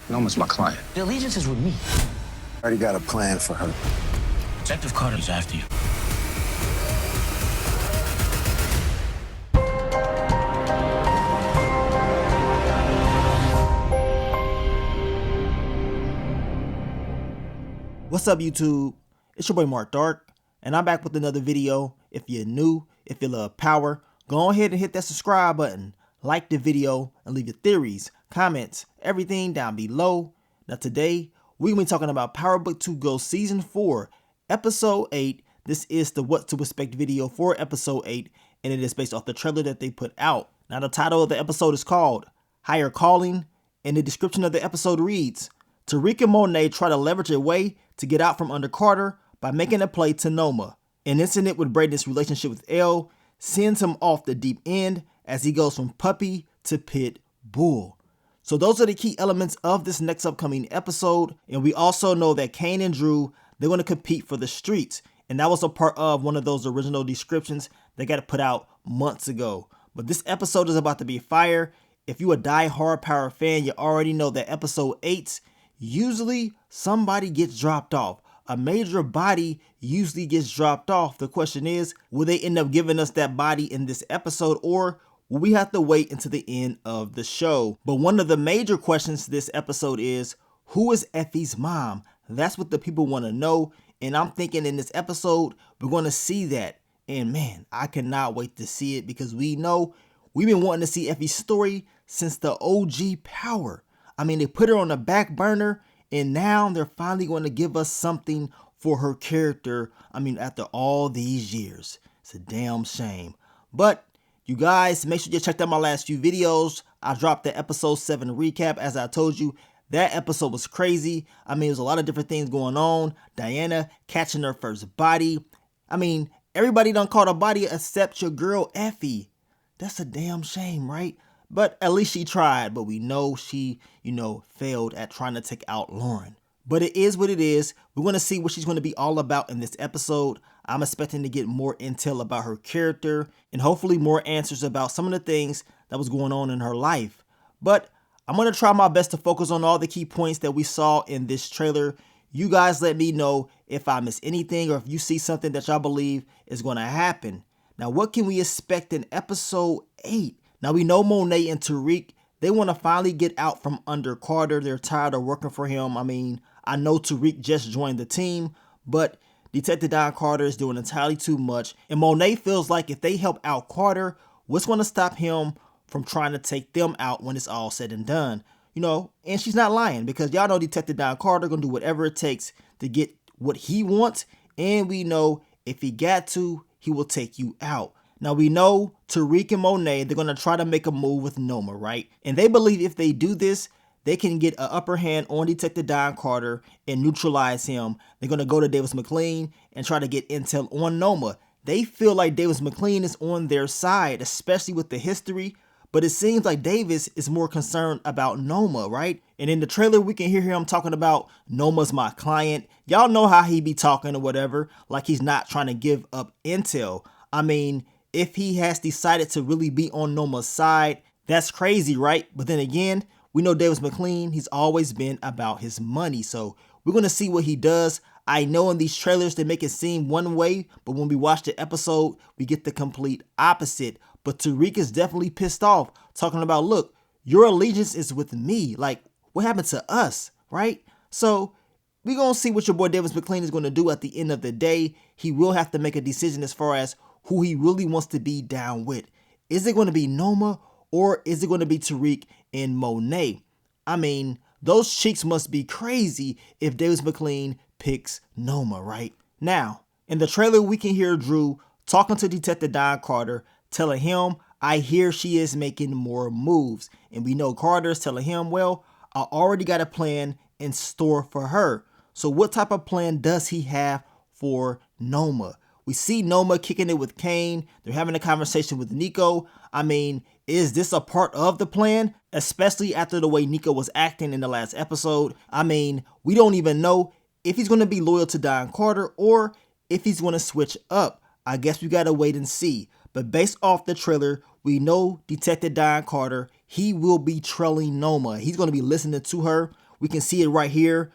Noma's my client. The allegiance is with me. Already got a plan for her. Detective Carter's after you. What's up, YouTube? It's your boy Mark Dark, and I'm back with another video. If you're new, if you love power, go ahead and hit that subscribe button, like the video, and leave your theories, comments, everything down below. Now today, we're going to be talking about Power Book 2 Go Season 4, Episode 8. This is the What to Expect video for Episode 8, and it is based off the trailer that they put out. Now the title of the episode is called Higher Calling, and the description of the episode reads, Tariq and Monet try to leverage a way to get out from under Carter by making a play to Noma. An incident with Braden's relationship with Elle sends him off the deep end as he goes from puppy to pit bull. So those are the key elements of this next upcoming episode. And we also know that Kane and Drew, they're going to compete for the streets. And that was a part of one of those original descriptions that got put out months ago. But this episode is about to be fire. If you a die-hard Power fan, you already know that episode 8, usually somebody gets dropped off. A major body usually gets dropped off. The question is, will they end up giving us that body in this episode, or will we have to wait until the end of the show? But one of the major questions this episode is, who is Effie's mom? That's what the people want to know. And I'm thinking in this episode, we're going to see that. And man, I cannot wait to see it, because we know we've been wanting to see Effie's story since the OG Power. I mean, they put her on the back burner, and now they're finally going to give us something for her character. I mean, after all these years, it's a damn shame. But you guys, make sure you check out my last few videos. I dropped the episode 7 recap. As I told you, that episode was crazy. I mean, there's a lot of different things going on. Diana catching her first body. I mean, everybody done caught a body except your girl Effie. That's a damn shame, right? But at least she tried, but we know she, failed at trying to take out Lauren. But it is what it is. We're going to see what she's going to be all about in this episode. I'm expecting to get more intel about her character and hopefully more answers about some of the things that was going on in her life. But I'm going to try my best to focus on all the key points that we saw in this trailer. You guys let me know if I miss anything or if you see something that y'all believe is going to happen. Now, what can we expect in episode 8? Now, we know Monet and Tariq, they want to finally get out from under Carter. They're tired of working for him. I mean, I know Tariq just joined the team, but Detective Don Carter is doing entirely too much. And Monet feels like if they help out Carter, what's going to stop him from trying to take them out when it's all said and done? And she's not lying, because y'all know Detective Don Carter going to do whatever it takes to get what he wants. And we know if he got to, he will take you out. Now, we know Tariq and Monet, they're going to try to make a move with Noma, right? And they believe if they do this, they can get an upper hand on Detective Don Carter and neutralize him. They're going to go to Davis McLean and try to get intel on Noma. They feel like Davis McLean is on their side, especially with the history. But it seems like Davis is more concerned about Noma, right? And in the trailer, we can hear him talking about Noma's my client. Y'all know how he be talking or whatever, like he's not trying to give up intel. I mean, if he has decided to really be on Noma's side, that's crazy, right? But then again, we know Davis McLean, he's always been about his money. So we're going to see what he does. I know in these trailers, they make it seem one way, but when we watch the episode, we get the complete opposite. But Tariq is definitely pissed off, talking about, look, your allegiance is with me. Like, what happened to us, right? So we're going to see what your boy Davis McLean is going to do at the end of the day. He will have to make a decision as far as who he really wants to be down with. Is it going to be Noma, or is it going to be Tariq and Monet? I mean, those cheeks must be crazy if Davis McLean picks Noma, right? Now, in the trailer, we can hear Drew talking to Detective Don Carter, telling him, I hear she is making more moves. And we know Carter's telling him, well, I already got a plan in store for her. So what type of plan does he have for Noma? We see Noma kicking it with Kane. They're having a conversation with Nico. I mean, is this a part of the plan? Especially after the way Nico was acting in the last episode. I mean, we don't even know if he's going to be loyal to Don Carter or if he's going to switch up. I guess we got to wait and see. But based off the trailer, we know Detective Don Carter, he will be trailing Noma. He's going to be listening to her. We can see it right here.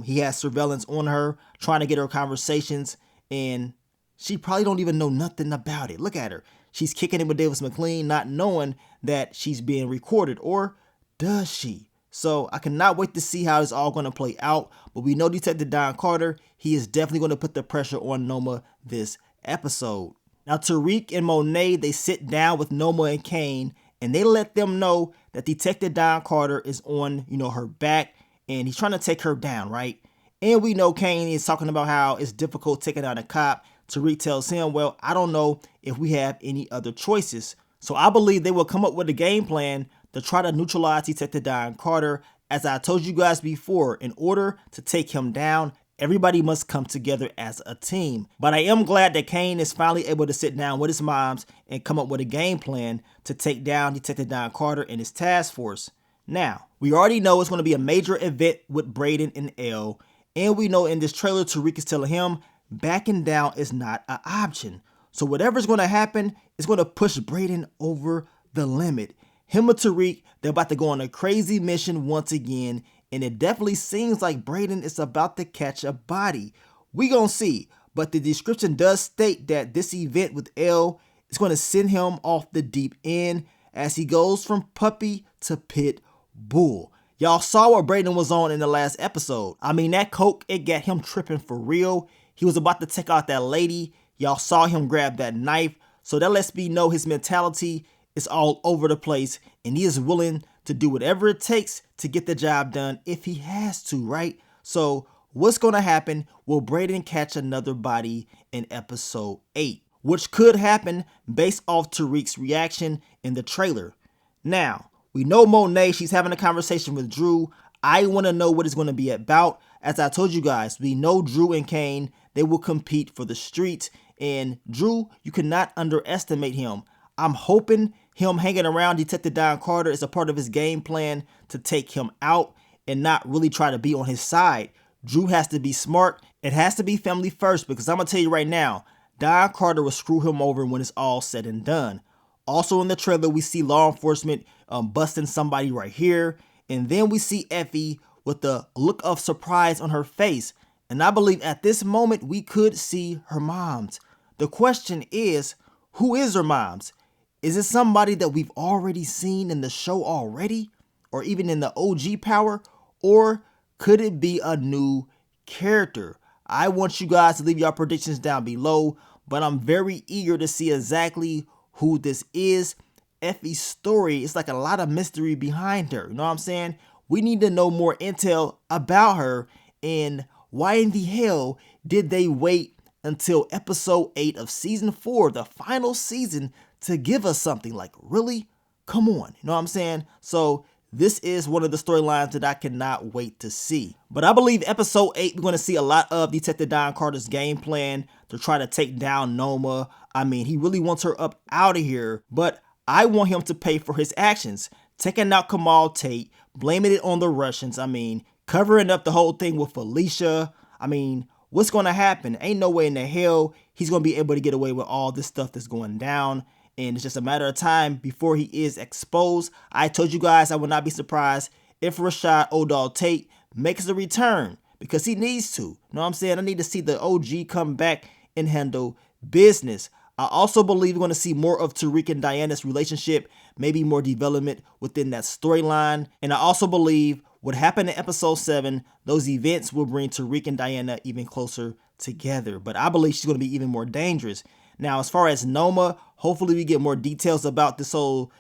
He has surveillance on her, trying to get her conversations, and she probably don't even know nothing about it. Look at her. She's kicking it with Davis McLean, not knowing that she's being recorded, or does she? So I cannot wait to see how it's all going to play out. But we know Detective Don Carter, he is definitely going to put the pressure on Noma this episode. Now Tariq and Monet, they sit down with Noma and Kane, and they let them know that Detective Don Carter is on, her back, and he's trying to take her down, right? And we know Kane is talking about how it's difficult taking down a cop. Tariq tells him, well, I don't know if we have any other choices. So I believe they will come up with a game plan to try to neutralize Detective Don Carter. As I told you guys before, in order to take him down, everybody must come together as a team. But I am glad that Kane is finally able to sit down with his moms and come up with a game plan to take down Detective Don Carter and his task force. Now, we already know it's going to be a major event with Brayden and Elle, and we know in this trailer Tariq is telling him backing down is not an option. So whatever's going to happen is going to push Brayden over the limit. Him and Tariq, they're about to go on a crazy mission once again, and it definitely seems like Brayden is about to catch a body. We gonna see, but the description does state that this event with Elle is going to send him off the deep end as he goes from puppy to pit bull. Y'all saw what Brayden was on in the last episode. I mean, that coke, it got him tripping for real. He was about to take out that lady. Y'all saw him grab that knife. So that lets me know his mentality is all over the place, and he is willing to do whatever it takes to get the job done if he has to, right? So what's going to happen? Will Brayden catch another body in episode 8? Which could happen based off Tariq's reaction in the trailer. Now, we know Monet, she's having a conversation with Drew. I want to know what it's going to be about. As I told you guys, we know Drew and Kane, they will compete for the streets. And Drew, you cannot underestimate him. I'm hoping him hanging around Detective Don Carter is a part of his game plan to take him out and not really try to be on his side. Drew has to be smart. It has to be family first, because I'm going to tell you right now, Don Carter will screw him over when it's all said and done. Also in the trailer, we see law enforcement busting somebody right here. And then we see Effie with the look of surprise on her face. And I believe at this moment, we could see her moms. The question is, who is her moms? Is it somebody that we've already seen in the show already? Or even in the OG Power? Or could it be a new character? I want you guys to leave your predictions down below, but I'm very eager to see exactly who this is. Effie's story is like a lot of mystery behind her. You know what I'm saying? We need to know more intel about her, and why in the hell did they wait until episode 8 of season 4, the final season, to give us something? Like, really? Come on. You know what I'm saying? So this is one of the storylines that I cannot wait to see. But I believe episode 8, we're going to see a lot of Detective Don Carter's game plan to try to take down Noma. I mean, he really wants her up out of here, but I want him to pay for his actions. Taking out Kamal Tate, blaming it on the Russians. I mean, covering up the whole thing with Felicia. I mean, what's going to happen? Ain't no way in the hell he's going to be able to get away with all this stuff that's going down. And it's just a matter of time before he is exposed. I told you guys I would not be surprised if Rashad O'Dall Tate makes a return, because he needs to. You know what I'm saying? I need to see the OG come back and handle business. I also believe we're going to see more of Tariq and Diana's relationship, maybe more development within that storyline. And I also believe what happened in episode 7, those events will bring Tariq and Diana even closer together. But I believe she's going to be even more dangerous. Now, as far as Noma, hopefully we get more details about this whole,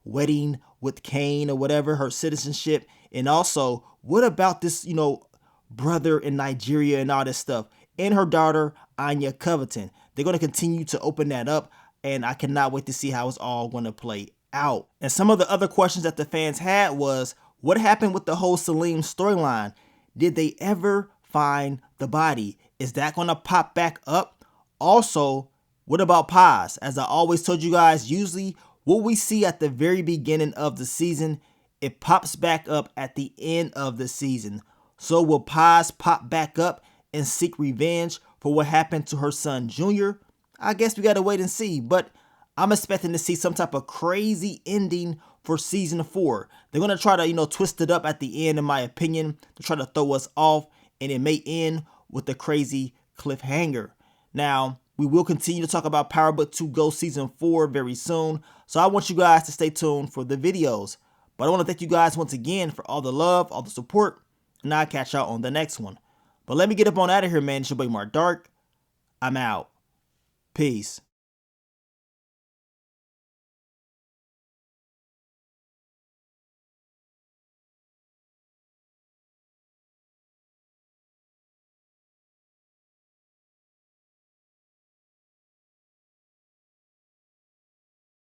wedding with Kane or whatever, her citizenship. And also, what about this, brother in Nigeria and all this stuff, and her daughter, Anya Covington. They're going to continue to open that up, and I cannot wait to see how it's all going to play out. And some of the other questions that the fans had was, what happened with the whole Salim storyline? Did they ever find the body? Is that going to pop back up? Also, what about Paz? As I always told you guys, usually what we see at the very beginning of the season, it pops back up at the end of the season. So will Paz pop back up and seek revenge for what happened to her son Junior? I guess we got to wait and see, but I'm expecting to see some type of crazy ending for season 4. They're going to try to, twist it up at the end, in my opinion, to try to throw us off, and it may end with a crazy cliffhanger. Now, we will continue to talk about Power Book 2 Go Season 4 very soon, so I want you guys to stay tuned for the videos. But I want to thank you guys once again for all the love, all the support, and I'll catch y'all on the next one. But let me get up on out of here, man. It's your boy Mark Dark. I'm out. Peace.